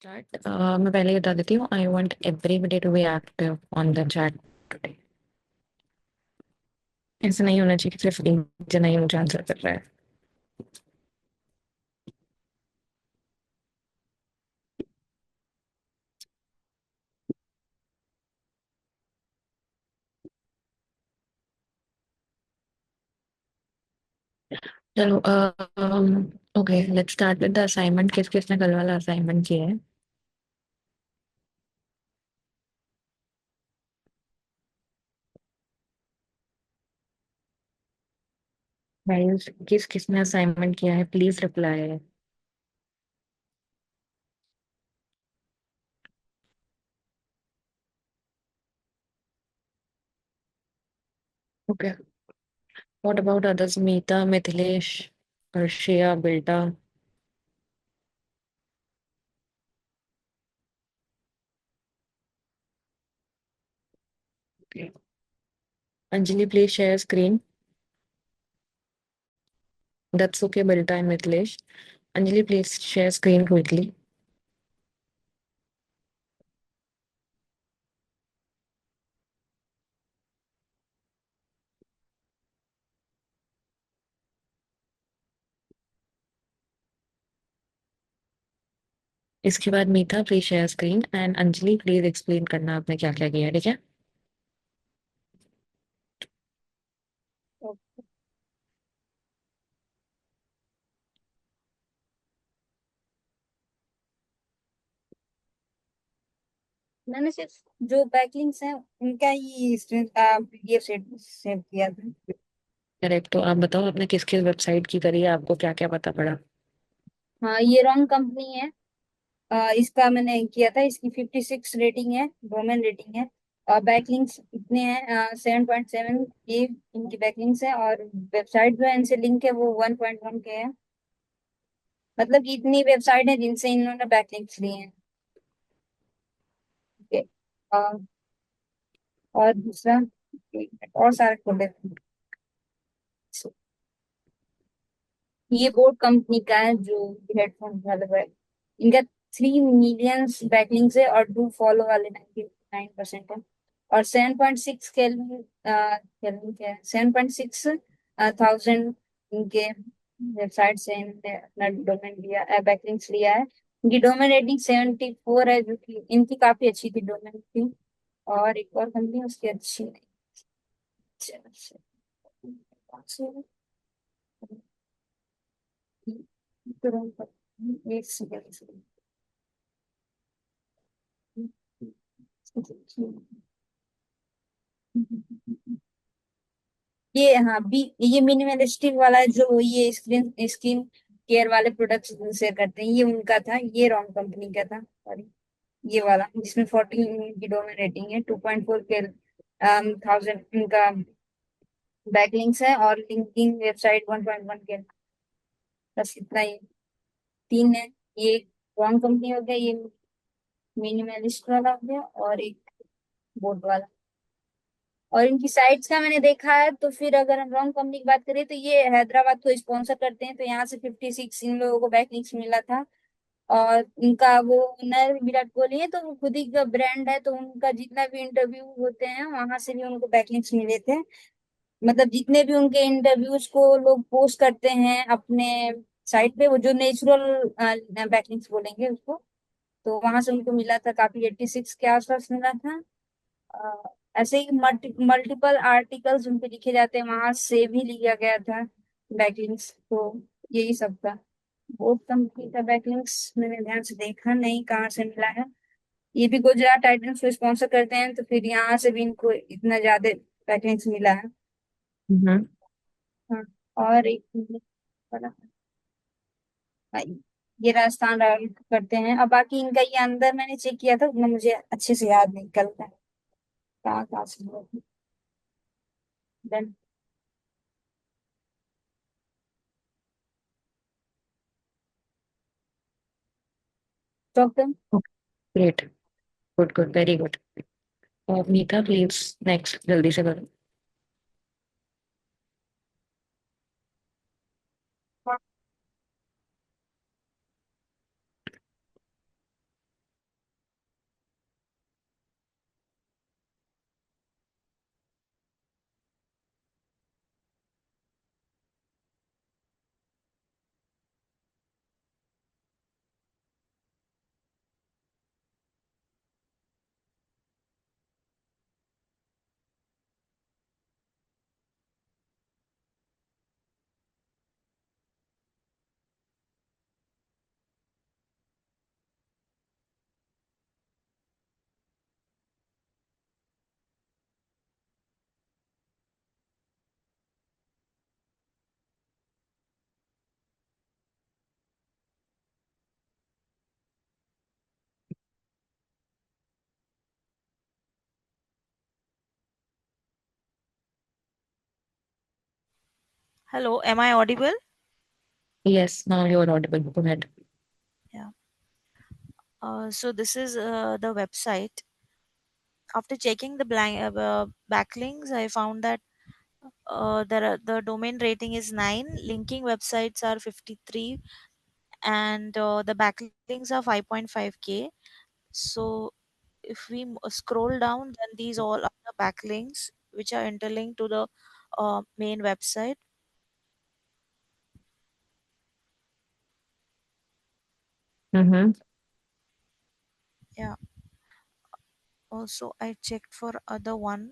Start. मैं पहले ही बता देती हूँ, I want everybody to be active on the chat today. ऐसा नहीं होना चाहिए कि सिर्फ एक जना ही मुझे आंसर कर रहा है। चलो, okay, let's start with the assignment. किस किसने कल वाला असाइनमेंट किया है? गाइस, किस किसने असाइनमेंट किया है, please reply. Okay, what about others? Mita, Mithilesh, Arshia, बेटा। Okay. Anjali, please share screen. That's okay, बेटा and Mithilesh. Anjali, please share screen quickly. इसके बाद Meetha, please share screen, and Anjali please explain करना आपने क्या क्या किया, ठीक है? मैंने सिर्फ जो बैकलिंक्स हैं उनका ही पीडीएफ सेट सेव किया था। करेक्ट। तो आप बताओ, आपने किस किस वेबसाइट की करी है, आपको क्या क्या पता पड़ा? हाँ, ये रॉन्ग कंपनी है। इसका मैंने किया था, इसकी 56 रेटिंग है, डोमेन रेटिंग है। बैकलिंक्स इतने हैं, 7.7 ये इनकी बैकलिंक्स है। और वेबसाइट जो है इनसे लिंक है वो 1.1 के है। मतलब कि इतनी वेबसाइट है जिनसे इन्होंने बैकलिंक्स लिए हैं। ओके। और दूसरा, एक मिनट और सारे खोल लेते हैं। ये बोट कंपनी का है जो हेडफोन वाला है। इनका 3 मिलियन बैकलिंग्स है और डू फॉलो वाले 99% है। और 7.6 केल्विन केल्विन क्या है, 7.6 थाउजेंड इनके वेबसाइट से इन्होंने अपना डोमेन लिया, बैकलिंग्स लिया है। इनकी डोमेन रेटिंग 74 है, जो कि इनकी काफी अच्छी थी डोमेन की। और एक और कंपनी उसकी अच्छी नहीं। चलो, चलो, तुरंत एक सेकेंड। ये हाँ बी ये मिनिमलिस्टिक वाला है, जो ये स्क्रीन स्किन केयर वाले प्रोडक्ट्स शेयर करते हैं, ये उनका था। ये रॉन्ग कंपनी का था, सॉरी। ये वाला जिसमें 14 की डोमेन रेटिंग है, 2.4 के थाउजेंड इनका बैकलिंक्स है। और लिंकिंग वेबसाइट 1.1 के। बस इतना ही, तीन है। ये रॉन्ग कंपनी हो गया, ये मिनिमलिस्ट वाला हो गया, और एक बोट वाला। और इनकी साइट्स का मैंने देखा है, तो फिर अगर हम रॉन्ग कंपनी की बात करें तो ये हैदराबाद को स्पॉन्सर करते हैं, तो यहाँ से 56 इन लोगों को बैकलिंक्स मिला था। और इनका वो ओनर विराट कोहली है, तो वो खुद ही का ब्रांड है, तो उनका जितना भी इंटरव्यू होते हैं वहां से भी उनको बैकलिंक्स मिले थे। मतलब जितने भी उनके इंटरव्यूज को लोग पोस्ट करते हैं अपने साइट पे, वो जो नेचुरल बैकलिंक्स बोलेंगे उसको, तो वहां से उनको मिला था काफी, 86 के आसपास मिला था। ऐसे ही मल्टीपल आर्टिकल्स उनपे लिखे जाते हैं, वहां से भी लिया गया था बैकलिंक्स। तो यही सब था। बोट कंपनी का बैकलिंक्स मैंने ध्यान से देखा नहीं कहाँ से मिला है। ये भी गुजरात टाइटंस को स्पॉन्सर करते हैं, तो फिर यहाँ से भी इनको इतना ज्यादा बैकलिंक्स मिला है। हम्म। हाँ। और एक बड़ा, हाँ, ये राजस्थान रॉयल करते हैं। अब बाकी इनका ये अंदर मैंने चेक किया था, उतना मुझे अच्छे से याद नहीं कल का कहाँ कहाँ से हुआ था। Then, talk them। Great, good good, very good. और मीता, प्लीज नेक्स्ट जल्दी से करो। Hello, am I audible? Yes, now you're audible. Go ahead. Yeah. So this is the website. After checking the backlinks, I found that the domain rating is 9, linking websites are 53, and the backlinks are 5.5k. So if we scroll down, then these all are the backlinks which are interlinked to the main website. Mm-hmm. Yeah. Also, I checked for other one.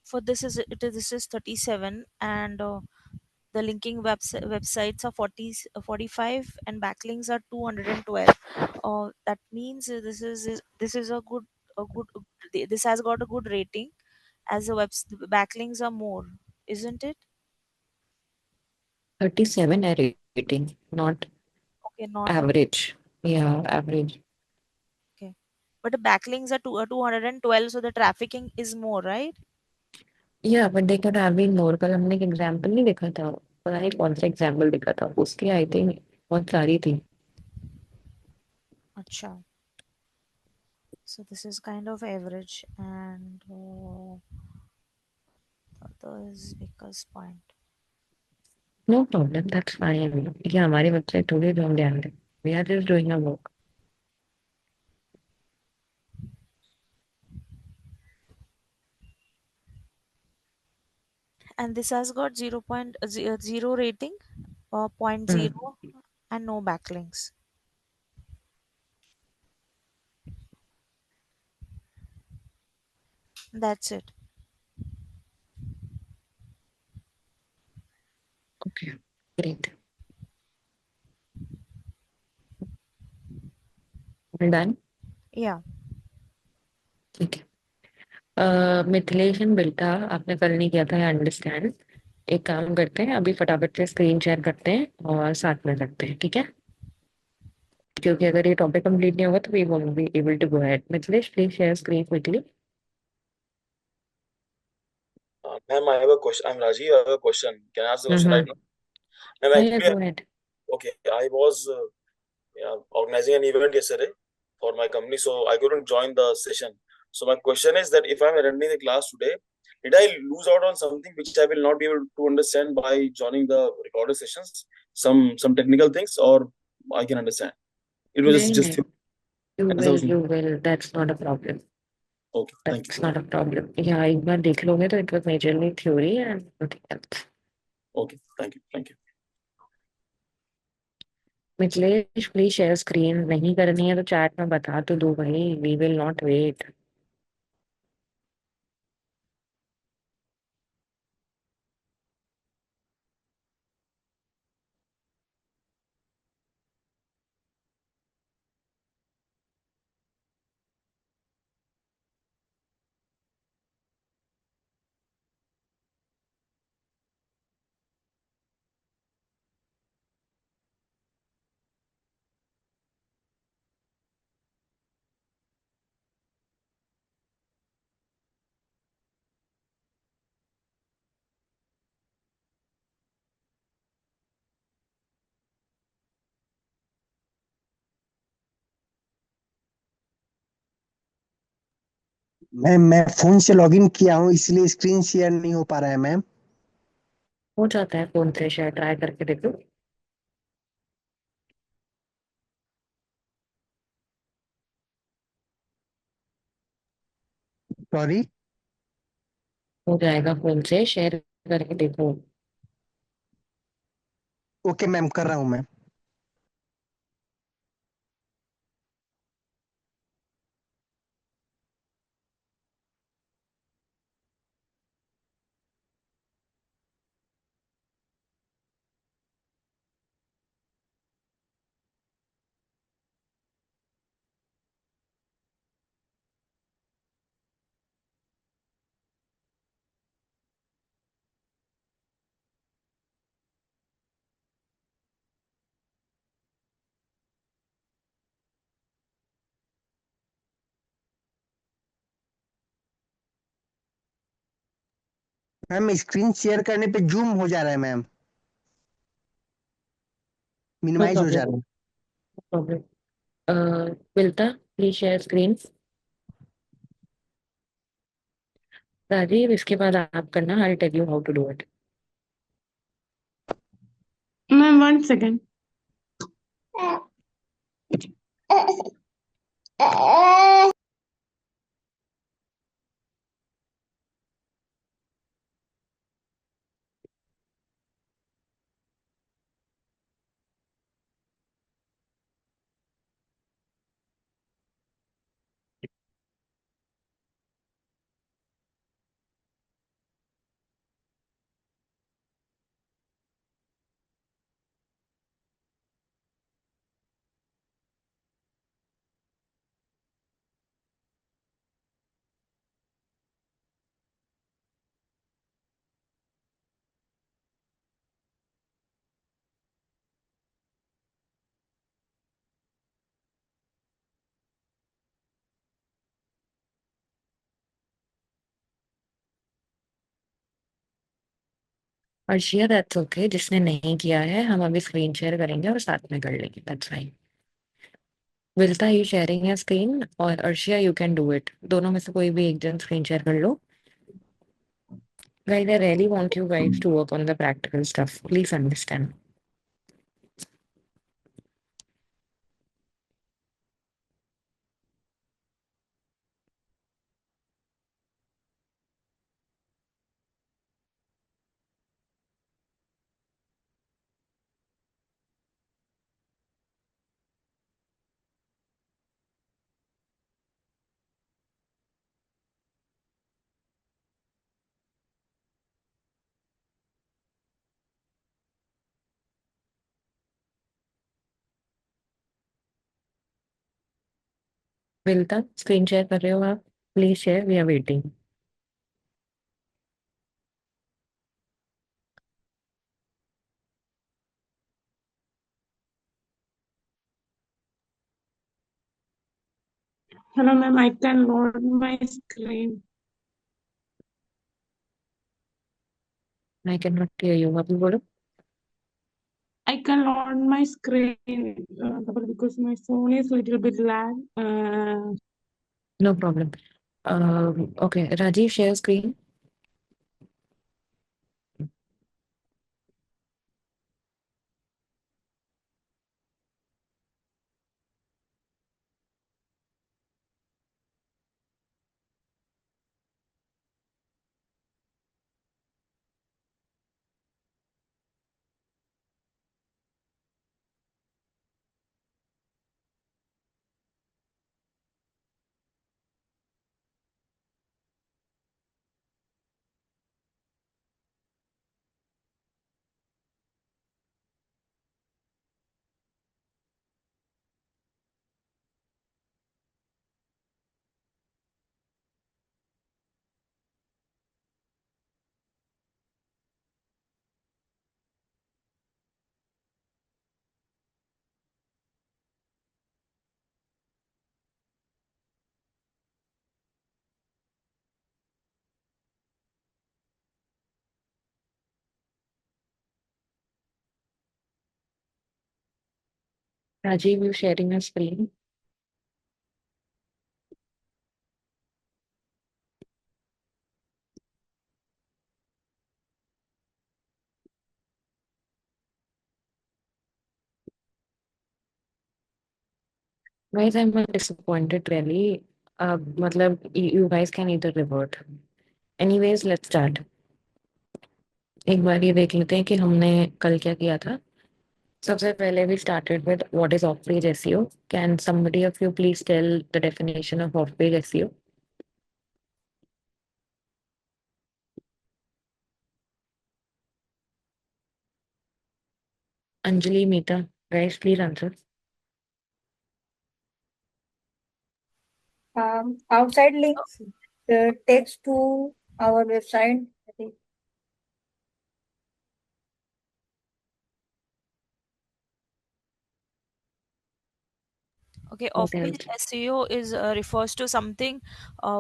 For this is 37, and the linking websites are 45, and backlinks are 212. That means this is a good this has got a good rating, as the backlinks are more, isn't it? 37 rating, not Okay, not average. Yeah, average. okay, but the backlinks are 212, so the trafficking is more, right? या but they can have been more. कल हमने एक example नहीं देखा था, पता नहीं कौन सा एग्जांपल देखा था, उसकी आई थिंक बहुत सारी थी। Acha. So this is kind of average, and other is because point. No problem, that's fine. ये हमारी वेबसाइट थोड़ी जो हम ध्यान दें, we are just doing a work. And this has got 0.0 rating, point 0, and no backlinks. That's it. Okay, great, done. Yeah. ठीक है। Mithilesh and बिल्टा आपने कल नहीं किया था, आई अंडरस्टैंड। एक काम करते हैं, अभी फटाफट से स्क्रीन शेयर करते हैं और साथ में करते हैं, ठीक है? क्योंकि अगर ये टॉपिक कंप्लीट नहीं होगा तो we won't be able to go ahead. Mithilesh, please share screen quickly. Ma'am, I have a question. I'm Rajiv. I have a question. Can I ask the question right hmm. now? Ma'am, हाँ, या actually, go ahead. okay, I was yeah, organizing an event yesterday for my company, so I couldn't join the session. So my question is that if I'm attending the class today, did I lose out on something which I will not be able to understand by joining the recorded sessions? Some technical things, or I can understand. It was नहीं just नहीं, you answer will was you will, that's not a problem. okay. Thank you. That's not a problem. या एक बार देख लोगे तो it was majorly theory and nothing else. Okay, thank you. Thank you. Mithilesh, please share screen. नहीं करनी है तो chat में बता तो दो भाई, वी विल नॉट वेट। मैं फोन से लॉगिन किया हूँ इसलिए स्क्रीन शेयर नहीं हो पा रहा है मैम। हो जाता है फोन से शेयर, ट्राई करके देखो। सॉरी। हो जाएगा, फोन से शेयर करके देखो। ओके मैम, कर रहा हूँ मैं। मैम स्क्रीन शेयर करने पे जूम हो जा रहा है मैम, नो मिनिमाइज हो जा प्रॉब्लम, रहा है। No problem. Vilta, please share screen. Rajiv, इसके बाद आप करना, I tell you how to do it. Ma'am, 1 second. Arshia, that's okay. जिसने नहीं किया है हम अभी स्क्रीन शेयर करेंगे और साथ में कर लेंगे, that's fine. Vilta, you sharing your screen, और Arshia you can do it. दोनों में से कोई भी एक जन स्क्रीन शेयर कर लो। Guys, I really want you guys to work on the practical stuff, please understand. Vilta, screen share कर रहे हो आप? Please share, we are waiting. Hello, ma'am. I can load my screen. I can not hear you, अभी बोलो। I can load my screen because my phone is little bit lag. No problem. Okay, Rajeev, share screen. Rajeev, you sharing your screen? Guys, I'm disappointed really. मतलब you guys can either revert. Anyways, let's start. एक बार ये देख लेते हैं कि हमने कल क्या किया था। सबसे पहले we started with what is off-page SEO. Can somebody of you please tell the definition of off-page SEO? Anjali, Meeta, guys, please answer. Outside links takes to our website. I think. Okay, What off-page else? SEO is refers to something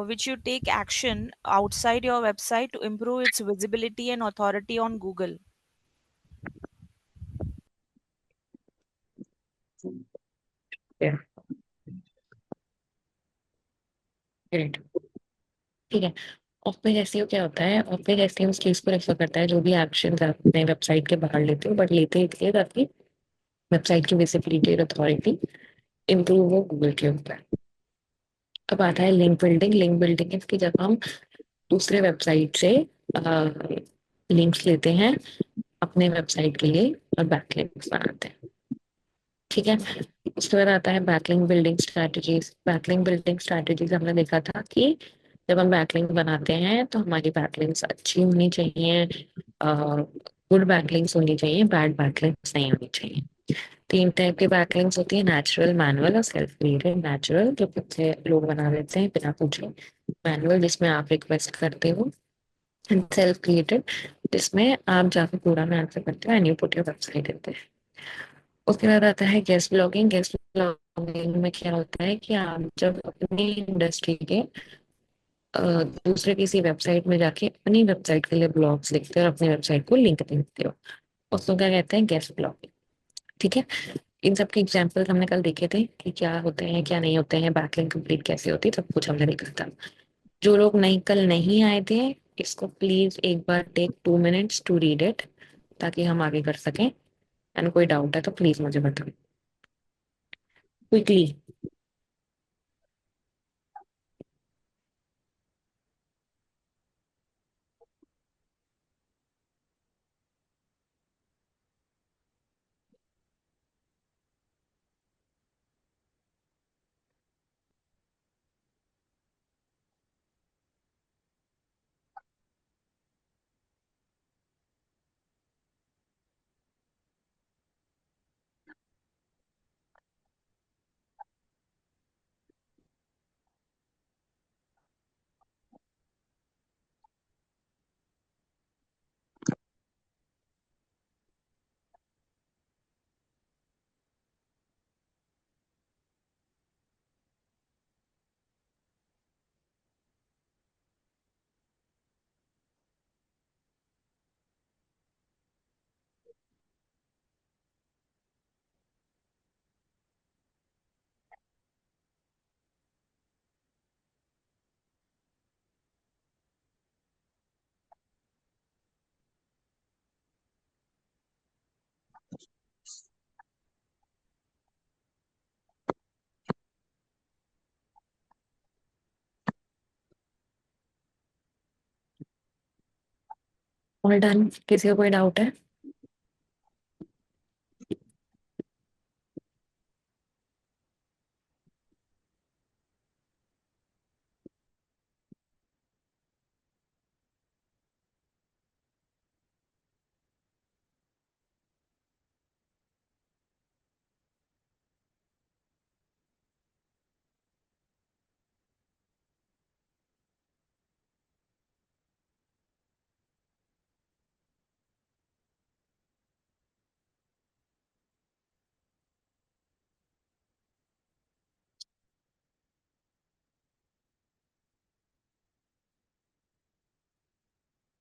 which you take action outside your website to improve its visibility and authority on Google. Yeah, great. ठीक है। Of page SEO क्या होता है? Of page SEO उस चीज को refer करता है जो भी एक्शन आप अपने वेबसाइट के बाहर लेते हो, बट लेते इसलिए ताकि वेबसाइट की विजिबिलिटी और अथॉरिटी इंप्रूव हो गूगल के ऊपर। अब आता है लिंक बिल्डिंग। लिंक बिल्डिंग इसकी जब हम दूसरे वेबसाइट से लिंक्स लेते हैं अपने वेबसाइट के लिए और बैकलिंक्स बनाते हैं। ठीक है। उसके बाद आता है backlink building strategies. Backlink building strategies हमने देखा था कि जब हम बैकलिंक बनाते हैं तो हमारी बैकलिंक्स अच्छी होनी चाहिए, गुड बैकलिंक्स होनी चाहिए, बैड बैकलिंक्स नहीं होनी चाहिए। 3 टाइप के बैकलिंक्स होती है, नेचुरल, मैनुअल और सेल्फ क्रिएटेड। नेचुरल जो खुद से लोग बना देते हैं बिना पूछे, मैनुअल जिसमें आप रिक्वेस्ट करते हो, एंड सेल्फ क्रिएटेड जिसमें आप जाकर पूरा में आंसर करते हो and you put your website in. उसके बाद आता है गेस्ट ब्लॉगिंग। गेस्ट ब्लॉगिंग में क्या होता है कि आप जब अपनी इंडस्ट्री के अ, दूसरे किसी वेबसाइट में जाके अपनी वेबसाइट के लिए ब्लॉग्स लिखते हो और अपनी वेबसाइट को लिंक देते हो, उसको क्या कहते हैं? Guest blogging. ठीक है। इन सब के एग्जाम्पल हमने कल देखे थे कि क्या होते हैं क्या नहीं होते हैं, बैकलिंक कंप्लीट कैसे होती है, सब कुछ हमने देखा था। जो लोग नहीं कल नहीं आए थे, इसको प्लीज एक बार take 2 minutes to read it ताकि हम आगे कर सकें। एंड कोई डाउट है तो प्लीज मुझे बताओ क्विकली। All done. किसी को कोई डाउट है?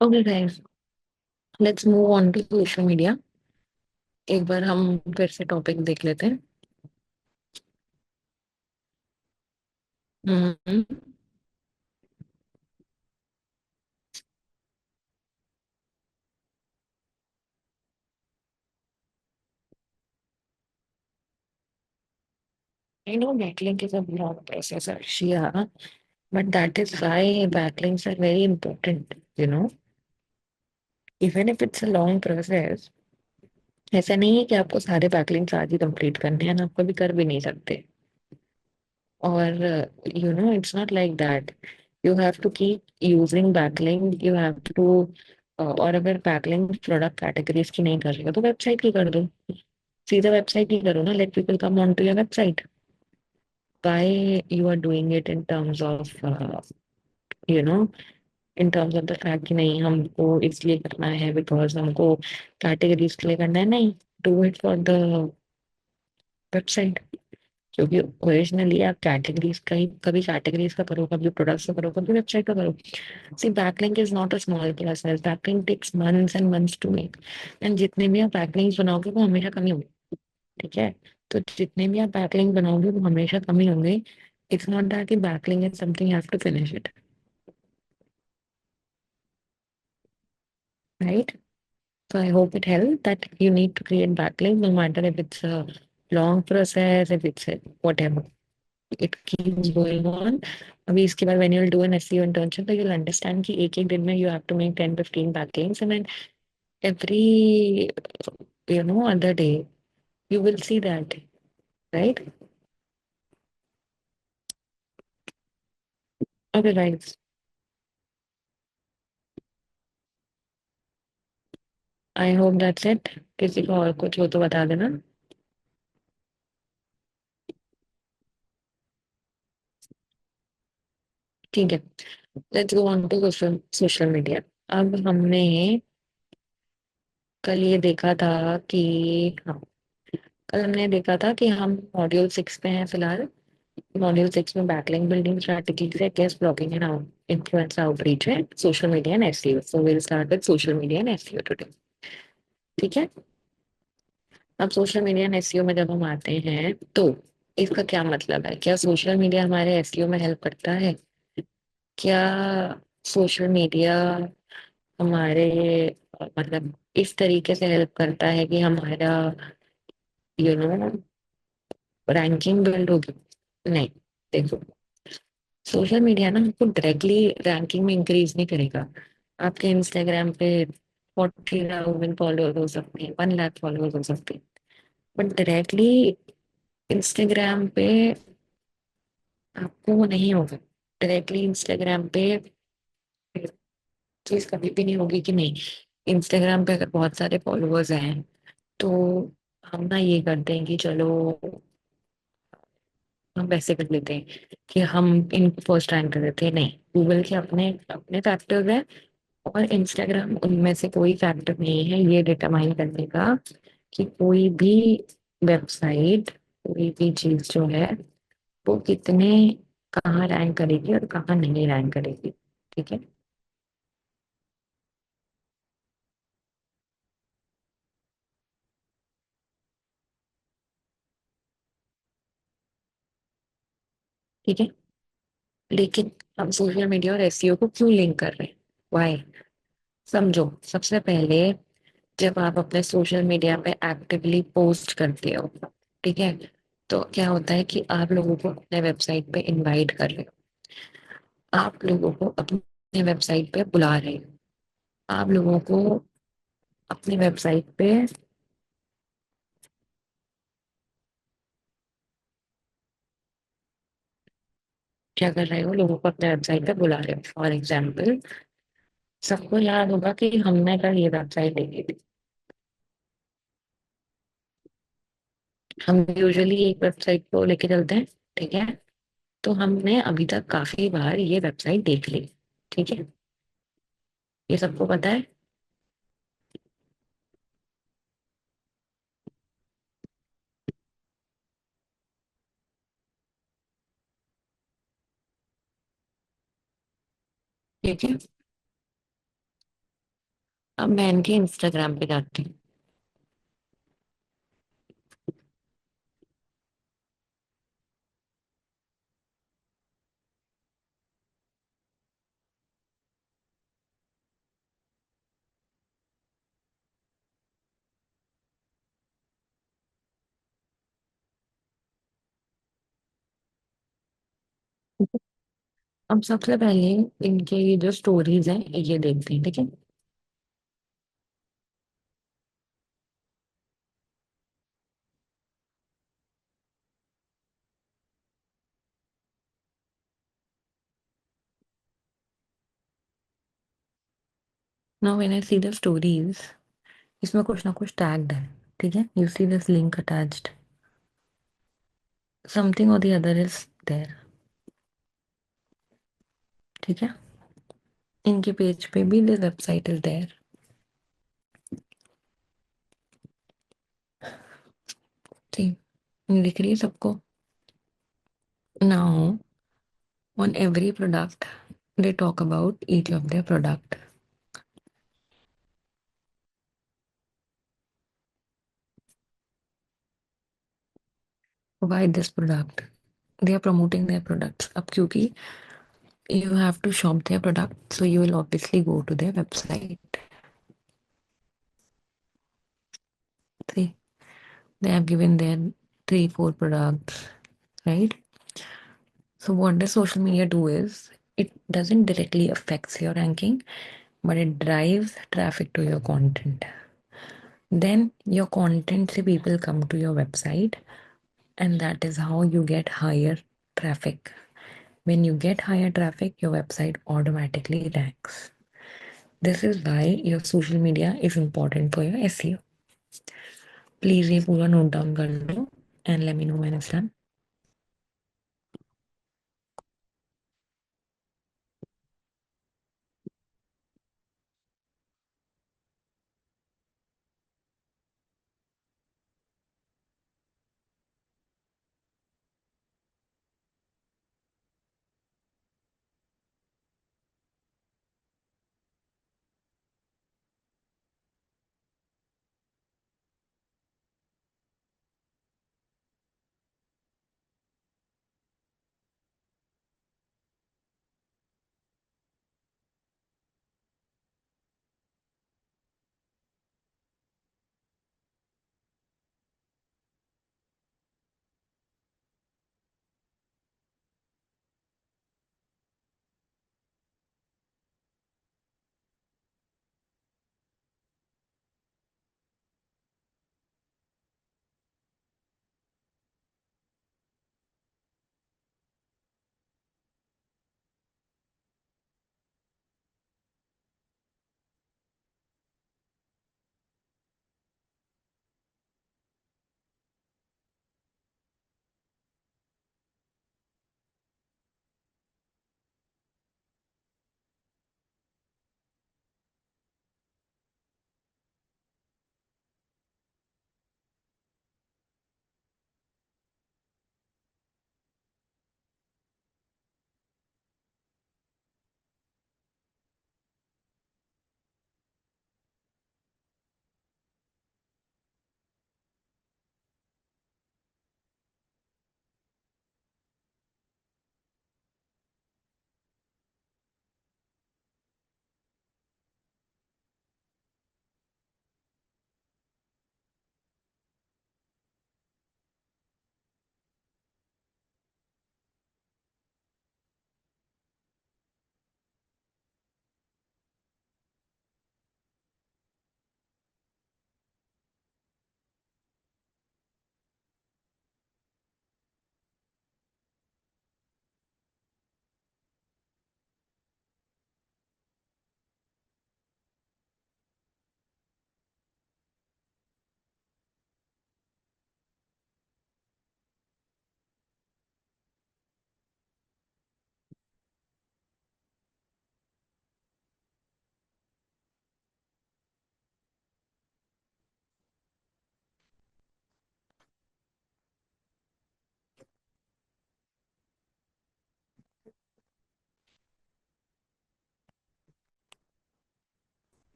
Okay guys, let's move on to social media. एक बार हम फिर से टॉपिक देख लेते हैं। हम्म। I know backlink is a long process, Arshia, but that is why backlinks are very important, you know. Even if it's a long process, ऐसा नहीं है कि आपको सारे बैकलिंक्स आज ही कंप्लीट करने हैं, आप कभी कर भी नहीं सकते। और you know it's not like that, you have to keep using backlink, you have to. और अगर बैकलिंक प्रोडक्ट कैटेगरीज की नहीं कर रहे हो तो वेबसाइट की कर दो, सीधा वेबसाइट ही करो ना, let people come on to your website. Why you are doing it in terms of you know in terms of the fact कि नहीं हमको इसलिए करना है बिकॉज हमको कैटेगरीज के लिए करना है? नहीं, do it for the website. क्योंकि ओरिजिनली आप कैटेगरीज का ही, कभी कैटेगरीज का करो, कभी प्रोडक्ट्स का करो, कभी वेबसाइट का करो। See backlink is not a small process, backlink takes months and months to make. And जितने भी आप बैकलिंक्स बनाओगे वो हमेशा कम ही होंगे, ठीक है। तो जितने भी आप बैकलिंक बनाओगे वो हमेशा कम ही होंगे। इट्स नॉट दैट कि backlink is something you have to finish it, right? So I hope it helped that you need to create backlink no matter if it's a long process, if it's a whatever. It keeps going on. अभी इसके बाद when you'll do an SEO internship, तो you'll understand कि एक एक दिन में you have to make 10-15 backlinks, and then every other day you will see that, right? Okay, guys. I hope that's it. किसी को और कुछ हो तो बता देना। ठीक है, let's go on to social media. अब हमने कल ये देखा था कि, हाँ, कल हमने देखा था कि हम मॉड्यूल 6 पे हैं फिलहाल। मॉड्यूल 6 में बैकलिंक बिल्डिंग स्ट्रेटजीज है, guest blogging and influencer outreach है, social media and SEO. So will start with social media and SEO today, ठीक है। अब सोशल मीडिया एंड एसईओ में जब हम आते हैं तो इसका क्या मतलब है? क्या सोशल मीडिया हमारे एसईओ में हेल्प करता है? क्या सोशल मीडिया हमारे मतलब इस तरीके से हेल्प करता है कि हमारा यू नो रैंकिंग बिल्ड होगी? नहीं। देखो, सोशल मीडिया ना आपको डायरेक्टली रैंकिंग में इंक्रीज नहीं करेगा। आपके इंस्टाग्राम पे 40,000 फॉलोअर हो सकते हैं, 1 लाख फॉलोअर हो सकते हैं, बट डायरेक्टली इंस्टाग्राम पे आपको वो नहीं होगा। डायरेक्टली इंस्टाग्राम पे चीज कभी भी नहीं होगी कि नहीं, इंस्टाग्राम पे अगर बहुत सारे फॉलोअर्स हैं तो हम ना ये करते हैं कि चलो हम वैसे कर लेते हैं कि हम इनको फर्स्ट रैंक कर देते हैं। नहीं, गूगल के अपने अपने फैक्टर्स हैं और इंस्टाग्राम उनमें से कोई फैक्टर नहीं है ये डिटरमाइन करने का कि कोई भी वेबसाइट, कोई भी चीज जो है वो कितने, कहाँ रैंक करेगी और कहाँ नहीं रैंक करेगी, ठीक है। ठीक है, लेकिन हम सोशल मीडिया और एसईओ को क्यों लिंक कर रहे हैं? वाई? समझो। सबसे पहले जब आप अपने सोशल मीडिया पे एक्टिवली पोस्ट करते हो, ठीक है, तो क्या होता है कि आप लोगों को अपने वेबसाइट पे इनवाइट कर रहे हो, आप लोगों को अपने वेबसाइट पे बुला रहे हो, आप लोगों को अपनी वेबसाइट पे क्या कर रहे हो, लोगों को अपने वेबसाइट पे बुला रहे हो। फॉर एग्जाम्पल, सबको याद होगा कि हमने कल ये वेबसाइट देखी थी। हम यूजुअली एक वेबसाइट को लेके चलते हैं, ठीक है, तो हमने अभी तक काफी बार ये वेबसाइट देख ली, ठीक है, ये सबको पता है। ठीक है, अब मैं इनके इंस्टाग्राम पे जाती हूँ। अब सबसे पहले इनके ये जो स्टोरीज हैं ये देखते हैं, ठीक है। Now when I see the stories, इसमें कुछ ना कुछ टैग्ड है, ठीक है। You see this link attached, something और द अदर इज देयर, ठीक है। इनके पेज पे भी द वेबसाइट इज देयर। ठीक, दिख रही है सबको? Now, on every product, they talk about each of their product. Why this product? They are promoting their products. अब क्योंकि you have to shop their product, so you will obviously go to their website. See, they have given their 3-4 products, right? So what does social media do is it doesn't directly affects your ranking, but it drives traffic to your content. Then your content से people come to your website, and that is how you get higher traffic. When you get higher traffic, your website automatically ranks. This is why your social media is important for your SEO. Please ये पूरा note down कर लो and let me know when it's done.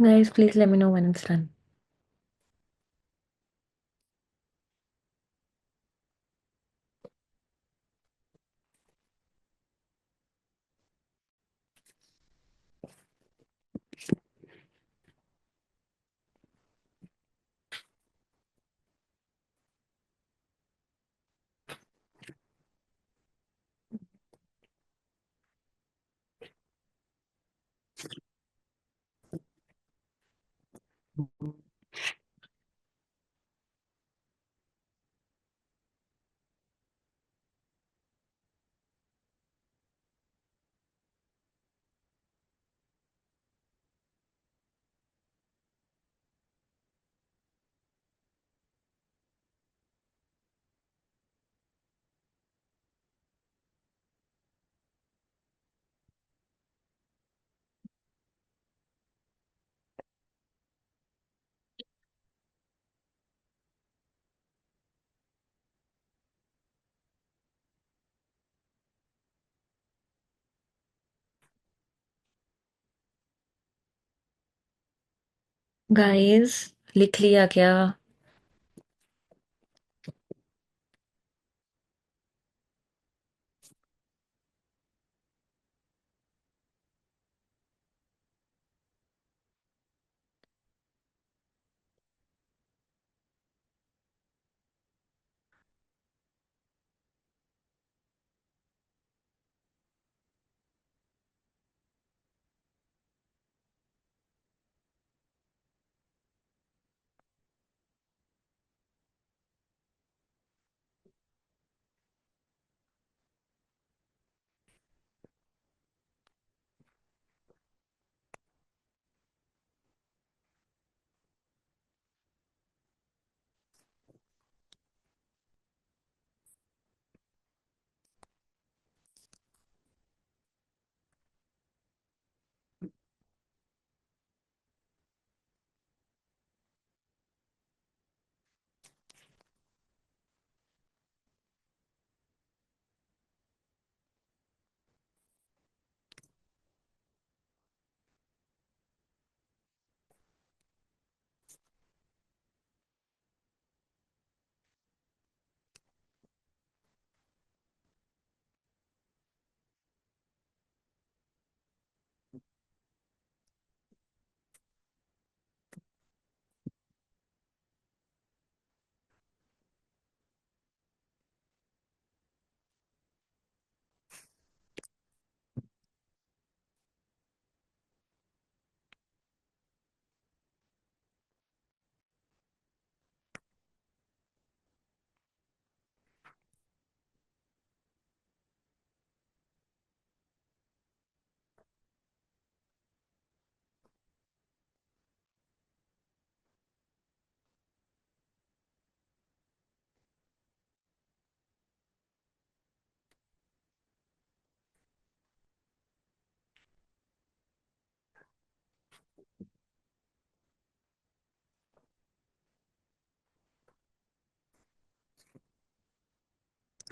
Guys, please let me know when it's done. Guys, लिख लिया क्या?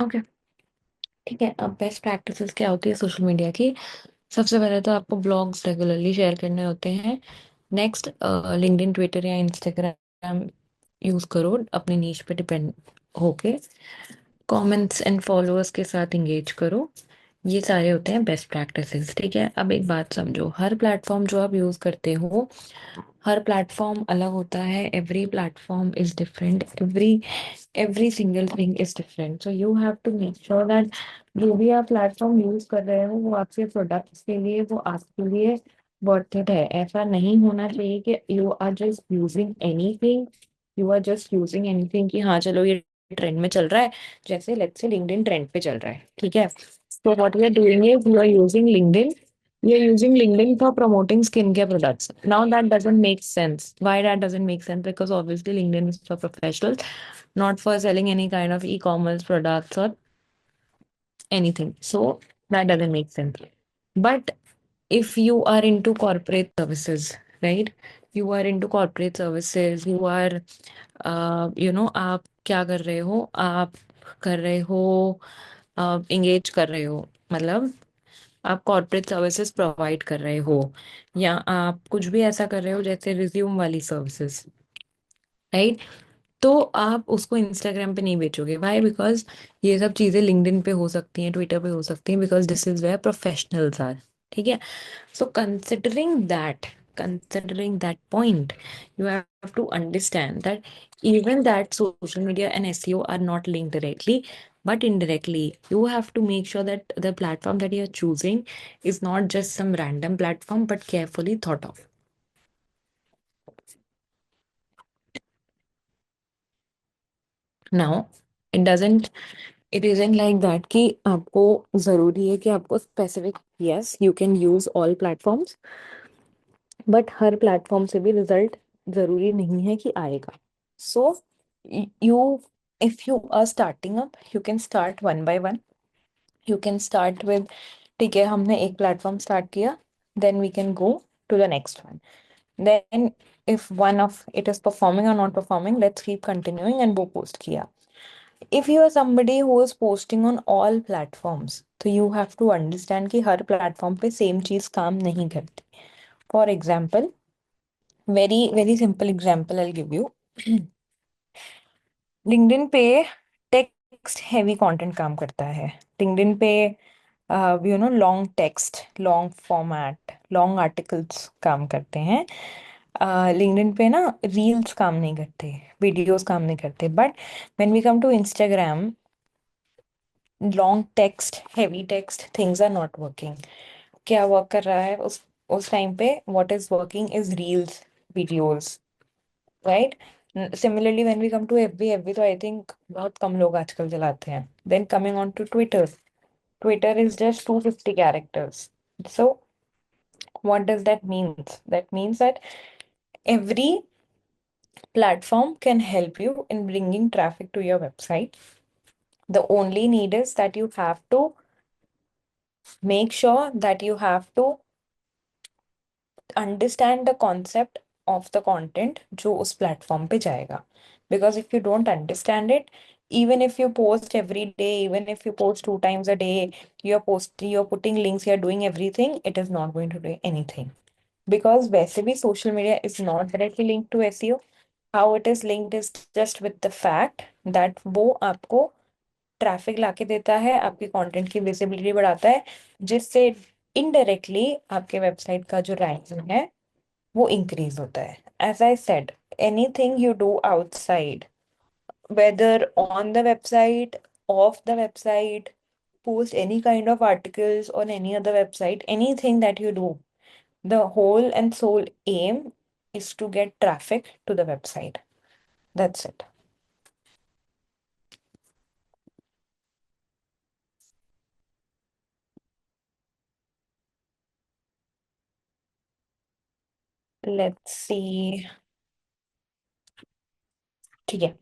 Okay, ठीक है। अब best practices क्या होती है सोशल मीडिया की? सबसे पहले तो आपको ब्लॉग्स रेगुलरली शेयर करने होते हैं। नेक्स्ट, लिंक्डइन, ट्विटर या इंस्टाग्राम यूज करो अपनी नीश पे डिपेंड होके। कमेंट्स एंड फॉलोअर्स के साथ इंगेज करो। ये सारे होते हैं बेस्ट प्रैक्टिसेस, ठीक है। अब एक बात समझो, हर प्लेटफॉर्म जो आप यूज करते हो, हर प्लेटफॉर्म अलग होता है। Every platform is different, every single thing is different. So you have to make sure that जो भी आप प्लेटफॉर्म यूज कर रहे हो वो आपके प्रोडक्ट्स के लिए, वो आपके लिए वर्थ इट है। ऐसा नहीं होना चाहिए कि you are just using anything, कि हाँ चलो ये ट्रेंड में चल रहा है। जैसे लेट्स से लिंक्डइन ट्रेंड पे चल रहा है, ठीक है। तो what you are doing is you're using LinkedIn for promoting skincare products. Now that doesn't make sense. Why that doesn't make sense? Because obviously LinkedIn is for professionals, not for selling any kind of e-commerce products or anything. So that doesn't make sense. But if you are into corporate services, right? You are into corporate services, you are, आप क्या कर रहे हो? आप कर रहे हो, engage कर रहे हो, मतलब आप कॉर्पोरेट सर्विसेज प्रोवाइड कर रहे हो, या आप कुछ भी ऐसा कर रहे हो जैसे रिज्यूम वाली सर्विसेज, राइट? तो आप उसको इंस्टाग्राम पे नहीं बेचोगे। वाई? बिकॉज ये सब चीजें लिंक्डइन पे हो सकती हैं, ट्विटर पे हो सकती हैं, because this is where professionals are, ठीक है। So considering that point, you have to understand that even that social media and SEO are not linked directly, but indirectly, you have to make sure that the platform that you're choosing is not just some random platform, but carefully thought of. Now, it doesn't, it isn't like that कि आपको जरूरी है कि आपको specific, yes, you can use all platforms, but हर platform से भी result जरूरी नहीं है कि आएगा। So you if you are starting up, you can start one by one. You can start with, ठीक है, हमने एक प्लेटफॉर्म स्टार्ट किया, then we can go to the next one. Then if one of it is performing और not performing, let's keep continuing and वो post किया। If you are somebody who is posting on all platforms, तो you have to understand कि हर platform पे same चीज काम नहीं करती। For example, very very simple example I give you. LinkedIn पे टेक्स्ट हैवी कंटेंट काम करता है। लिंक्डइन पे long text, long format, long articles काम करते हैं। लिंक्डइन पे ना रील्स काम नहीं करते, वीडियोस काम नहीं करते। But when we come to Instagram, long text, heavy text things are not working. क्या वर्क कर रहा है उस टाइम पे? What is working is reels, videos, right? Similarly when we come to FB, FB तो आई थिंक बहुत कम लोग आजकल चलाते हैं। Then coming on to Twitter, Twitter is just 250 characters. So what does that means? That means that every platform can help you in bringing traffic to your website. The only need is that you have to make sure that you have to understand the concept of the content जो उस platform पे जाएगा. Because if you don't understand it, even if you post every day, even if you post 2 times a day, you're putting links, you're doing everything, it is not going to do anything. Because वैसे भी social media is not directly linked to SEO. How it is linked is just with the fact that वो आपको traffic लाके देता है, आपकी content की visibility बढ़ाता है, जिससे इनडायरेक्टली आपके वेबसाइट का जो रैंकिंग है वो इंक्रीज होता है। As I said, anything you do outside, whether on the website, off the website, post any kind of articles on any other website, anything that you do, the whole and sole aim is to get traffic to the website. That's it. Let's see. ठीक है,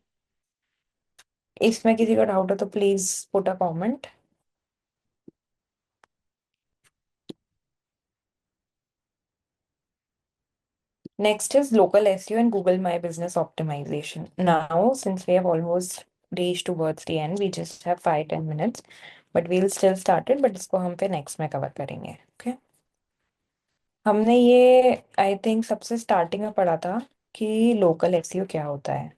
इसमें किसी का doubt हो तो please put a comment. Next is local SEO and Google My Business optimization. Now, since we have almost reached towards the end, we just have 5-10 minutes, but we'll still start it, but इसको हम पे next में cover करेंगे। Okay? हमने ये I think सबसे starting में पढ़ा था कि लोकल एसईओ क्या होता है।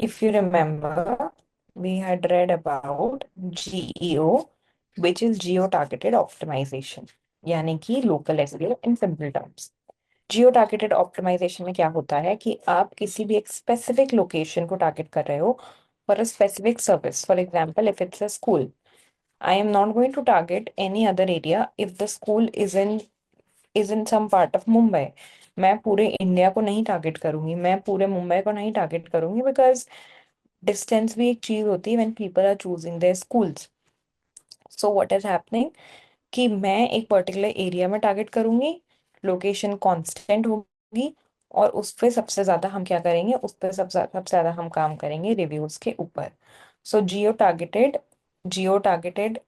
If you remember, we had read about GEO, which is geo targeted optimization, यानी कि local SEO in simple terms. Geo targeted optimisation में क्या होता है कि आप किसी भी एक स्पेसिफिक लोकेशन को टारगेट कर रहे हो for a specific service. For example, if it's a school, I am not going to target any other area if the school is in some part of Mumbai. मैं पूरे इंडिया को नहीं target करूंगी, मैं पूरे मुंबई को नहीं टारगेट करूंगी, बिकॉज डिस्टेंस भी एक चीज होती है when people are choosing their schools. So what is happening कि मैं एक पर्टिकुलर एरिया में टारगेट करूंगी, लोकेशन कांस्टेंट होगी, और उस पे सबसे ज्यादा हम क्या करेंगे, उस पे सबसे ज्यादा हम काम करेंगे रिव्यूज के ऊपर। सो जियो टारगेटेड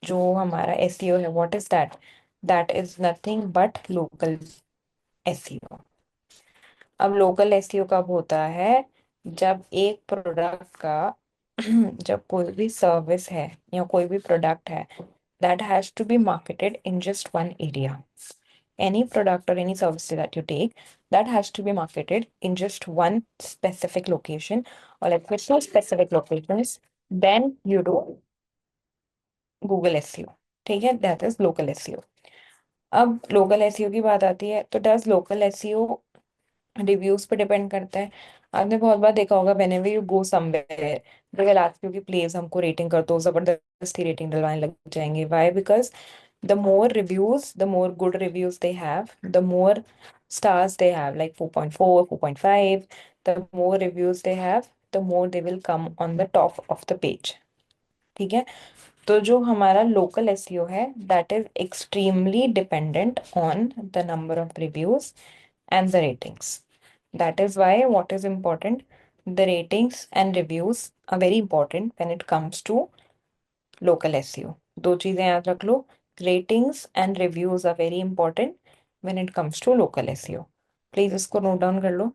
जो हमारा एसईओ है, what is that? That is nothing but local SEO. अब लोकल एसईओ कब होता है? जब एक प्रोडक्ट का जब कोई भी सर्विस है या कोई भी प्रोडक्ट है, that has to be marketed in just one area. Any product or any service that you take, that has to be marketed in just one specific location, or like with two specific locations, then you do Google SEO. ठीक है, that is local SEO. अब local SEO की बात आती है, तो does local SEO reviews पे depend करता है? आपने बहुत बार देखा होगा, whenever you go somewhere they will ask you कि प्लीज हमको रेटिंग कर दो, जबरदस्ती रेटिंग डलवाने लग जाएंगे। Why? Because the more reviews, the more good reviews they have, the more stars they have, like 4.4, 4.5, the more reviews they have, the more they will come on the top of the page. ठीक है, तो जो हमारा local SEO है, that is extremely dependent on the number of reviews and the ratings. That is why what is important, the ratings and reviews are very important when it comes to local SEO. दो चीजें याद रख लो, ratings and reviews are very important when it comes to local SEO. Please इसको note down कर लो।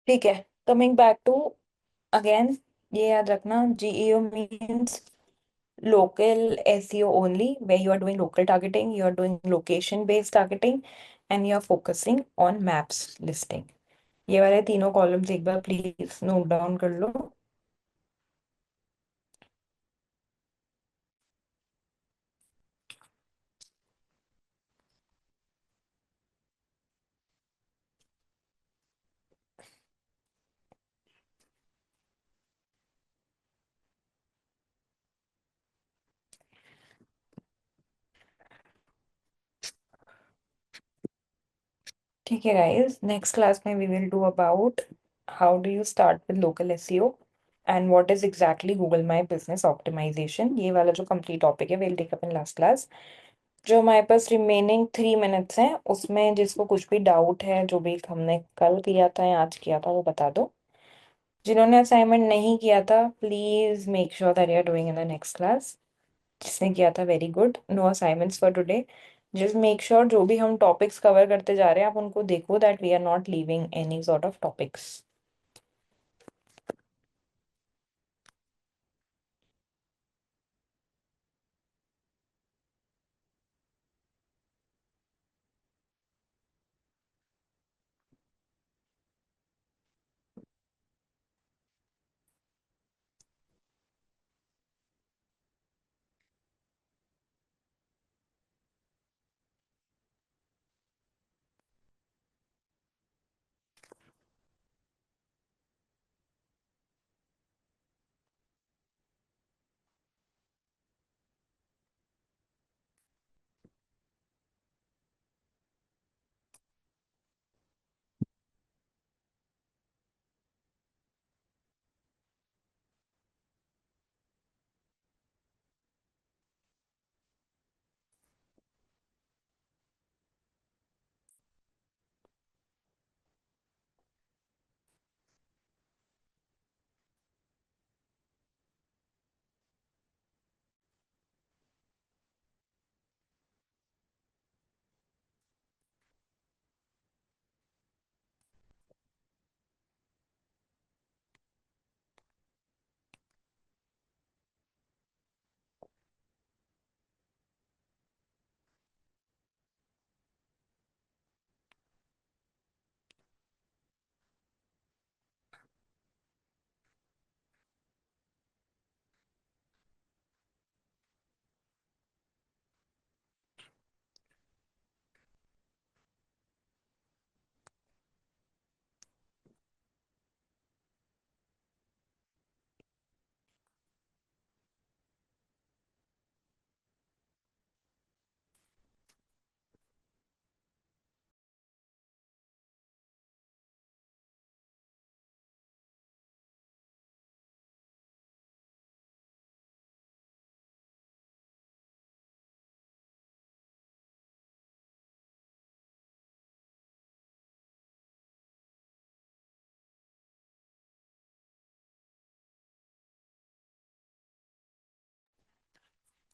ठीक है, coming back to again, ये याद रखना, GEO means local SEO only, where you are doing local targeting, you are doing location based targeting, and you are focusing on maps listing. ये वाले तीनों कॉलम्स एक बार प्लीज नोट डाउन कर लो। ठीक है गाइस, नेक्स्ट क्लास में we will do about how do you start with local SEO and what is exactly Google My Business optimisation. ये वाला जो कंप्लीट टॉपिक है will take up in last class. जो हमारे पास रिमेनिंग 3 मिनट्स हैं उसमें जिसको कुछ भी डाउट है, जो भी हमने कल किया था या आज किया था, वो बता दो। जिन्होंने असाइनमेंट नहीं किया था please make sure that you are doing in the next class. जिसने किया था very good, no assignments for today. Just make sure जो भी हम टॉपिक्स कवर करते जा रहे हैं आप उनको देखो, that we are not leaving any sort of topics.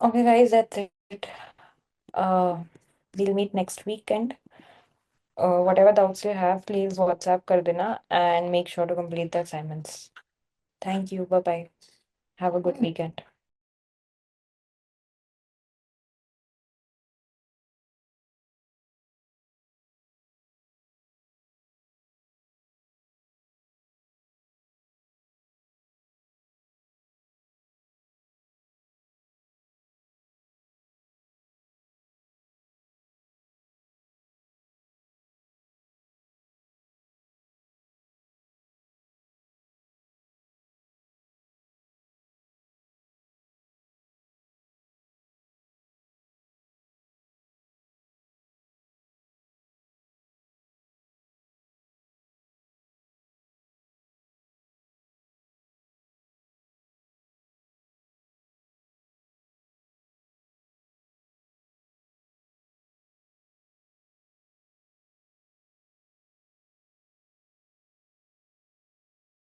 Okay guys, that's it. We'll meet next weekend. Whatever doubts you have, please WhatsApp kar dena and make sure to complete the assignments. Thank you. Bye bye. Have a good weekend.